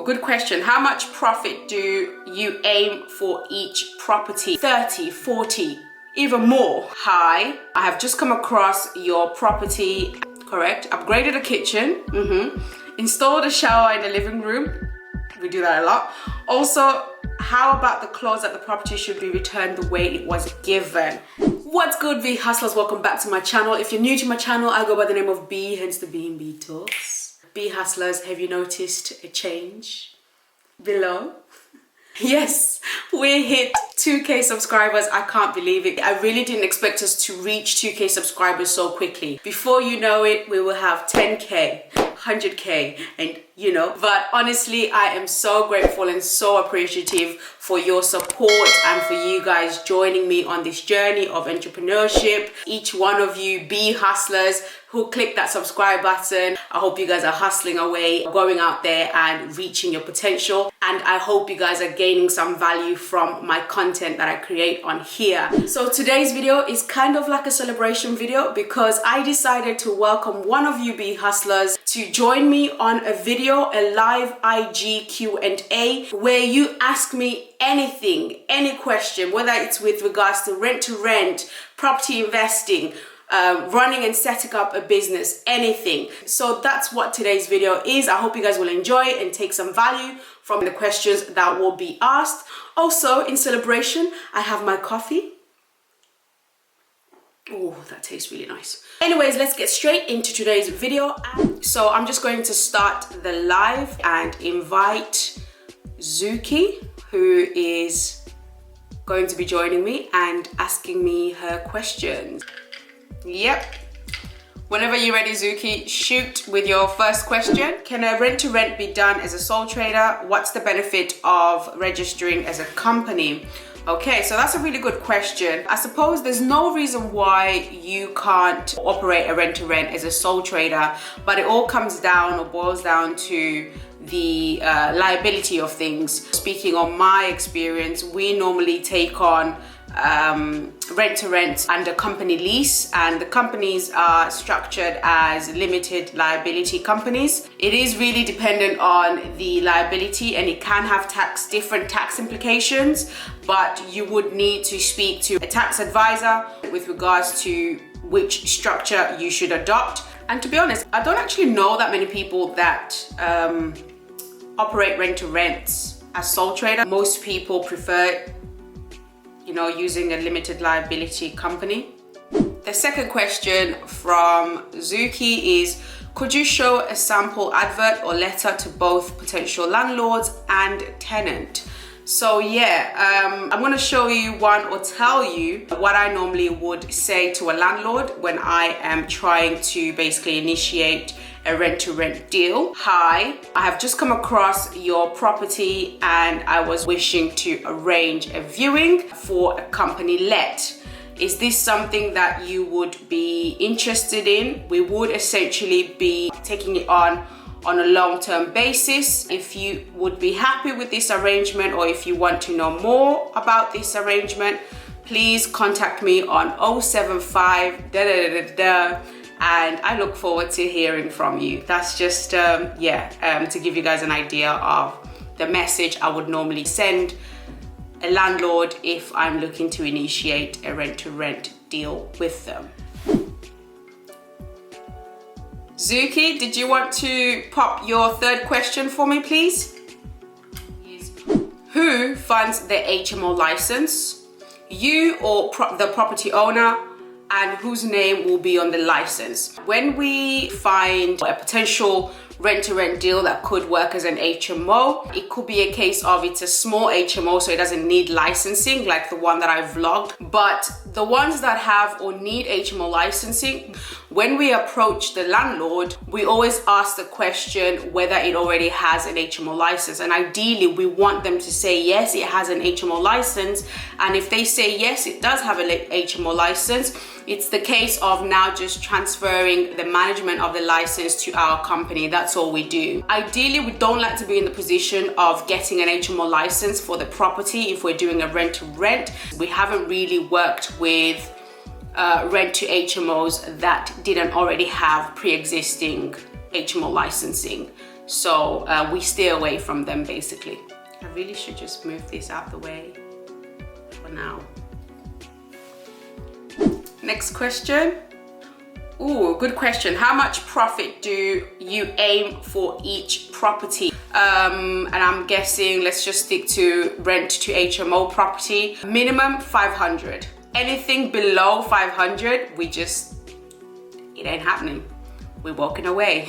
good question. How much profit do you aim for each property? 30, 40, even more. Hi, I have just come across your property, correct? Upgraded a kitchen, installed a shower in the living room. We do that a lot. Also, how about the clause that the property should be returned the way it was given? What's good, V Hustlers? Welcome back to my channel. If you're new to my channel, I go by the name of B, hence the B and B Talks. B Hustlers, have you noticed a change below? Yes, we hit 2K subscribers. I can't believe it. I really didn't expect us to reach 2K subscribers so quickly. Before you know it, we will have 10K, 100K, and you know. But honestly, I am so grateful and so appreciative for your support and for you guys joining me on this journey of entrepreneurship. Each one of you B Hustlers who click that subscribe button, I hope you guys are hustling away, going out there and reaching your potential. And I hope you guys are gaining some value from my content that I create on here. So today's video is kind of like a celebration video because I decided to welcome one of you B Hustlers to join me on a video, a live IG Q&A, where you ask me anything, any question, whether it's with regards to rent, property investing, running and setting up a business, anything. So that's what today's video is. I hope you guys will enjoy it and take some value from the questions that will be asked. Also, in celebration, I have my coffee. Oh, that tastes really nice. Anyways, let's get straight into today's video. So I'm just going to start the live and invite Zuki, who is going to be joining me and asking me her questions. Yep. Whenever you're ready, Zuki, shoot with your first question. Can a rent-to-rent be done as a sole trader? What's the benefit of registering as a company? Okay, so that's a really good question. I suppose there's no reason why you can't operate a rent-to-rent as a sole trader, but it all comes down or boils down to the liability of things. Speaking on my experience, we normally take on rent-to-rent under company lease, and the companies are structured as limited liability companies. It is really dependent on the liability and it can have different tax implications, but you would need to speak to a tax advisor with regards to which structure you should adopt. And to be honest, I don't actually know that many people that operate rent-to-rents as sole trader. Most people prefer using a limited liability company. The second question from Zuki is, could you show a sample advert or letter to both potential landlords and tenant? So yeah, I'm gonna show you one or tell you what I normally would say to a landlord when I am trying to basically initiate a rent-to-rent deal. Hi, I have just come across your property and I was wishing to arrange a viewing for a company let. Is this something that you would be interested in? We would essentially be taking it on a long-term basis. If you would be happy with this arrangement or if you want to know more about this arrangement, please contact me on 075 and I look forward to hearing from you. That's just to give you guys an idea of the message I would normally send a landlord if I'm looking to initiate a rent-to-rent deal with them. Zuki, did you want to pop your third question for me, please? Who funds the HMO license? You or the property owner? And whose name will be on the license? When we find a potential rent-to-rent deal that could work as an HMO, it could be a case of it's a small HMO, so it doesn't need licensing like the one that I vlogged. But the ones that have or need HMO licensing, when we approach the landlord, we always ask the question whether it already has an HMO license. And ideally, we want them to say yes, it has an HMO license. And if they say yes, it does have an HMO license, it's the case of now just transferring the management of the license to our company. That's all we do. Ideally, we don't like to be in the position of getting an HMO license for the property if we're doing a rent-to-rent. We haven't really worked with rent to HMOs that didn't already have pre-existing HMO licensing. So we stay away from them basically. I really should just move this out the way for now. Next question. Ooh, good question. How much profit do you aim for each property? And I'm guessing, let's just stick to rent to HMO property. Minimum 500. Anything below 500, it ain't happening. We're walking away.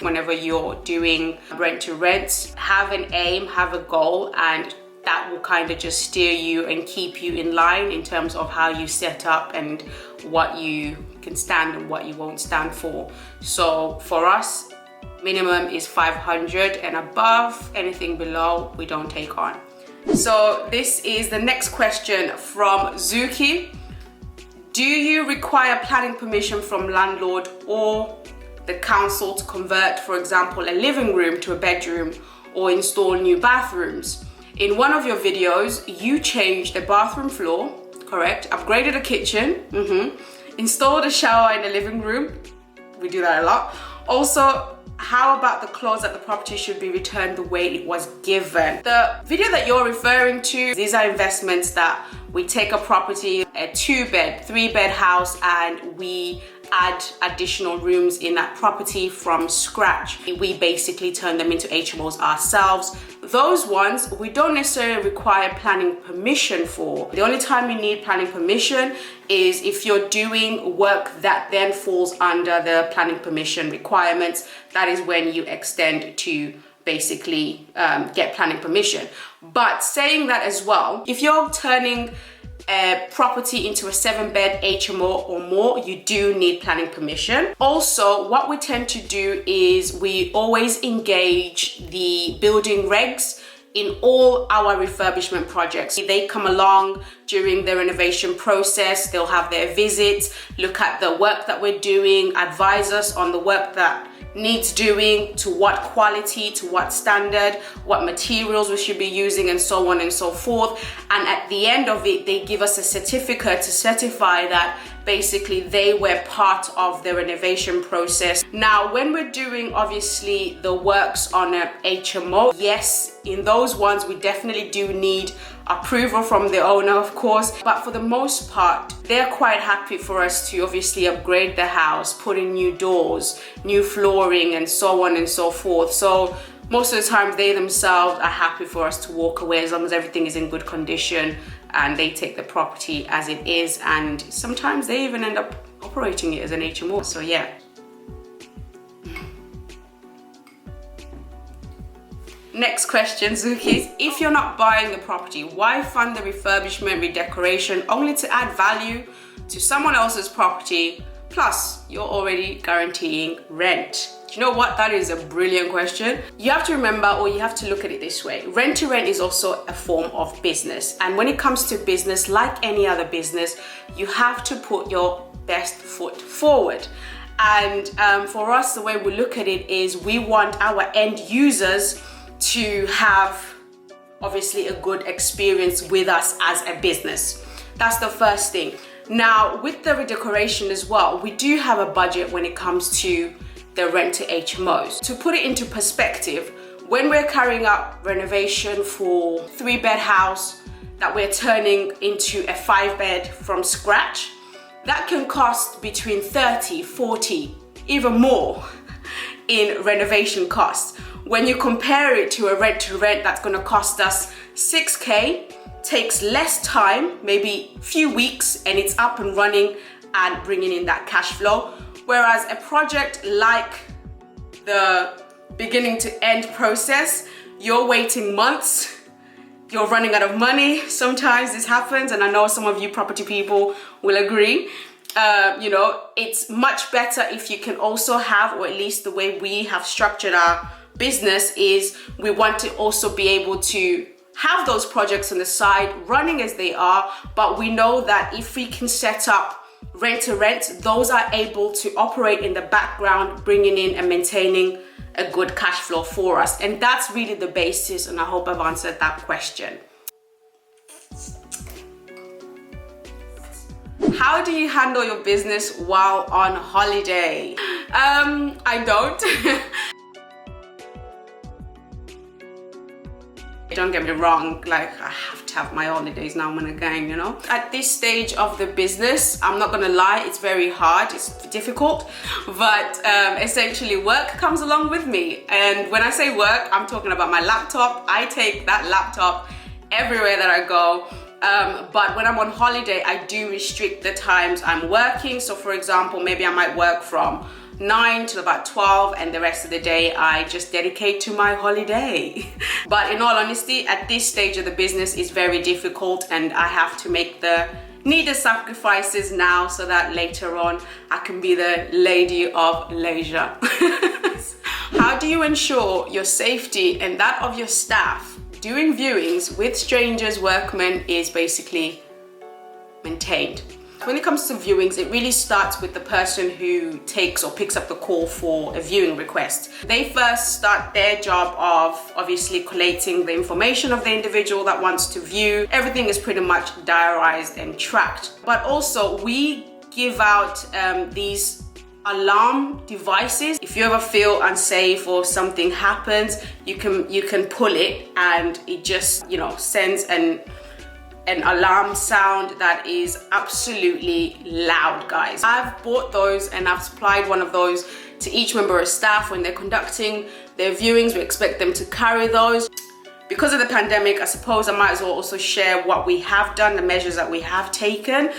Whenever you're doing rent to rent, have an aim, have a goal, and that will kind of just steer you and keep you in line in terms of how you set up and what you can stand and what you won't stand for. So for us, minimum is 500 and above. Anything below, we don't take on. So this is the next question from Zuki. Do you require planning permission from landlord or the council to convert, for example, a living room to a bedroom or install new bathrooms? In one of your videos, you changed the bathroom floor, correct? Upgraded a kitchen, installed a shower in the living room. We do that a lot. Also, how about the clause that the property should be returned the way it was given? The video that you're referring to, these are investments that we take a property, a 2-bed, 3-bed house, and we add additional rooms in that property from scratch. We basically turn them into HMOs ourselves. Those ones we don't necessarily require planning permission for. The only time you need planning permission is if you're doing work that then falls under the planning permission requirements. That is when you extend to basically get planning permission. But saying that as well, if you're turning a property into a 7-bed HMO or more, you do need planning permission. Also, what we tend to do is we always engage the building regs in all our refurbishment projects. They come along during the renovation process, they'll have their visit, look at the work that we're doing, advise us on the work that needs doing, to what quality, to what standard, what materials we should be using, and so on and so forth. And at the end of it, they give us a certificate to certify that basically they were part of the renovation process. Now, when we're doing obviously the works on a HMO, yes, in those ones we definitely do need approval from the owner, of course, but for the most part they're quite happy for us to obviously upgrade the house, put in new doors, new flooring, and so on and so forth. So most of the time they themselves are happy for us to walk away as long as everything is in good condition and they take the property as it is, and sometimes they even end up operating it as an HMO. So yeah. Next question, Zuki. If you're not buying the property, why fund the refurbishment, redecoration, only to add value to someone else's property? Plus, you're already guaranteeing rent. Do you know what? That is a brilliant question. You have to remember, or you have to look at it this way. Rent to rent is also a form of business. And when it comes to business, like any other business, you have to put your best foot forward. And for us, the way we look at it is we want our end users to have obviously a good experience with us as a business. That's the first thing. Now, with the redecoration as well, we do have a budget when it comes to the rent to HMOs. To put it into perspective, when we're carrying out renovation for 3-bed house that we're turning into a 5-bed from scratch, that can cost between 30, 40, even more in renovation costs. When you compare it to a rent to rent that's gonna cost us 6K, takes less time, maybe a few weeks, and it's up and running and bringing in that cash flow. Whereas a project like the beginning to end process, you're waiting months, you're running out of money. Sometimes this happens, and I know some of you property people will agree. It's much better if you can also have, or at least the way we have structured our business is, we want to also be able to have those projects on the side running as they are, but we know that if we can set up rent to rent, those are able to operate in the background, bringing in and maintaining a good cash flow for us. And that's really the basis, and I hope I've answered that question. How do you handle your business while on holiday? I don't. Don't get me wrong, like I have to have my holidays now and again, you know. At this stage of the business, I'm not gonna lie, it's very hard, it's difficult, but essentially work comes along with me. And when I say work, I'm talking about my laptop. I take that laptop everywhere that I go. But when I'm on holiday, I do restrict the times I'm working. So for example, maybe I might work from 9 to about 12, and the rest of the day I just dedicate to my holiday. But in all honesty, at this stage of the business, it's very difficult, and I have to make the needed sacrifices now so that later on I can be the lady of leisure. How do you ensure your safety and that of your staff doing viewings with strangers, workmen, is basically maintained? When it comes to viewings, it really starts with the person who takes or picks up the call for a viewing request. They first start their job of obviously collating the information of the individual that wants to view. Everything is pretty much diarized and tracked. But also we give out these alarm devices. If you ever feel unsafe or something happens, you can pull it and it just, you know, sends an alarm sound that is absolutely loud, guys. I've bought those and I've supplied one of those to each member of staff when they're conducting their viewings. We expect them to carry those. Because of the pandemic, I suppose I might as well also share what we have done, the measures that we have taken.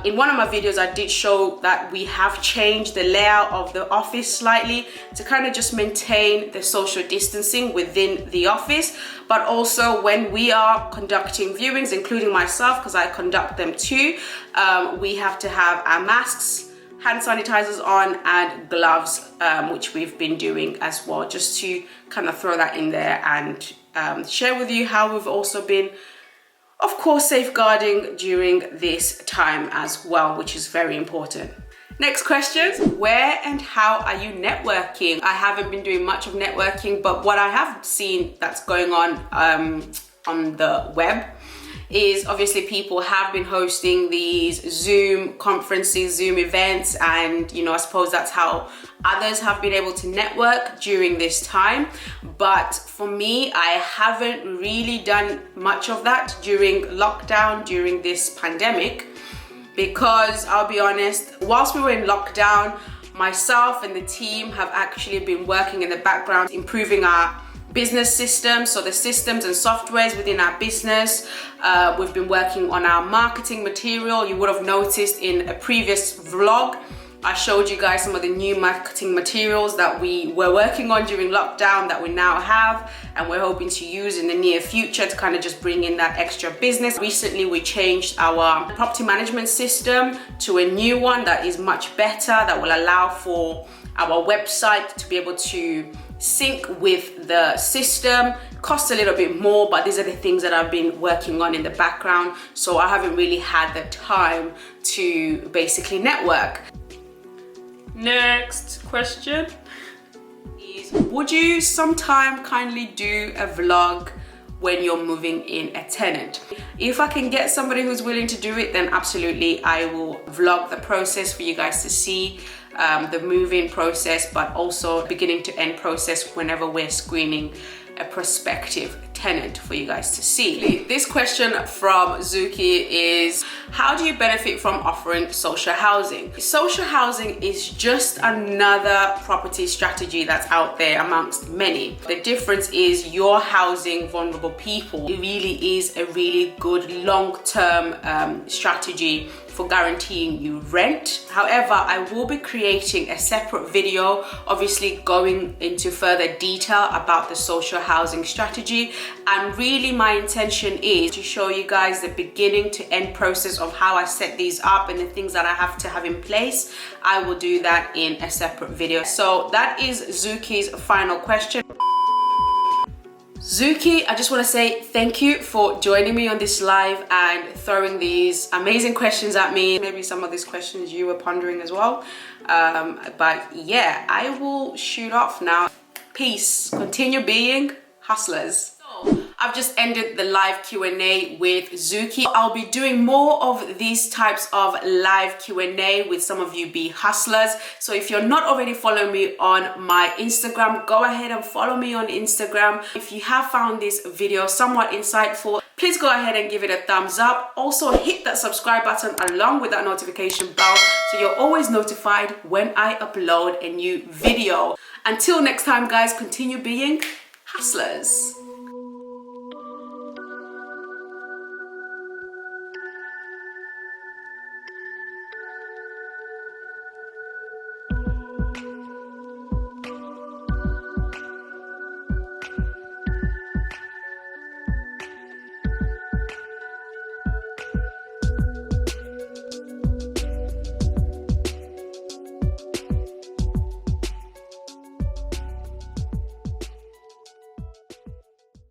In one of my videos, I did show that we have changed the layout of the office slightly to kind of just maintain the social distancing within the office. But also when we are conducting viewings, including myself, because I conduct them too, we have to have our masks, hand sanitizers on, and gloves, which we've been doing as well, just to kind of throw that in there and share with you how we've also been, of course, safeguarding during this time as well, which is very important. Next question, where and how are you networking? I haven't been doing much of networking, but what I have seen that's going on the web is obviously people have been hosting these Zoom conferences, Zoom events, and you know, I suppose that's how others have been able to network during this time. But for me, I haven't really done much of that during lockdown, during this pandemic, because I'll be honest, whilst we were in lockdown, myself and the team have actually been working in the background, improving our business systems, so the systems and softwares within our business. We've been working on our marketing material. You would have noticed in a previous vlog, I showed you guys some of the new marketing materials that we were working on during lockdown that we now have, and we're hoping to use in the near future to kind of just bring in that extra business. Recently, we changed our property management system to a new one that is much better, that will allow for our website to be able to sync with the system. Costs a little bit more, but these are the things that I've been working on in the background, so I haven't really had the time to basically network. Next question is, would you sometime kindly do a vlog when you're moving in a tenant? If I can get somebody who's willing to do it, then absolutely I will vlog the process for you guys to see, the move-in process, but also beginning to end process whenever we're screening a prospective tenant for you guys to see. This question from Zuki is, how do you benefit from offering social housing? Social housing is just another property strategy that's out there amongst many. The difference is you're housing vulnerable people. It really is a really good long-term strategy for guaranteeing you rent. However, I will be creating a separate video, obviously going into further detail about the social housing strategy, and really my intention is to show you guys the beginning to end process of how I set these up and the things that I have to have in place. I will do that in a separate video. So that is Zuki's final question. Zuki, I just want to say thank you for joining me on this live and throwing these amazing questions at me. Maybe some of these questions you were pondering as well. But yeah, I will shoot off now. Peace. Continue being hustlers. So, I've just ended the live Q&A with Zuki. I'll be doing more of these types of live Q&A with some of you hustlers. So if you're not already following me on my Instagram, go ahead and follow me on Instagram. If you have found this video somewhat insightful, please go ahead and give it a thumbs up. Also hit that subscribe button along with that notification bell so you're always notified when I upload a new video. Until next time guys, continue being hustlers.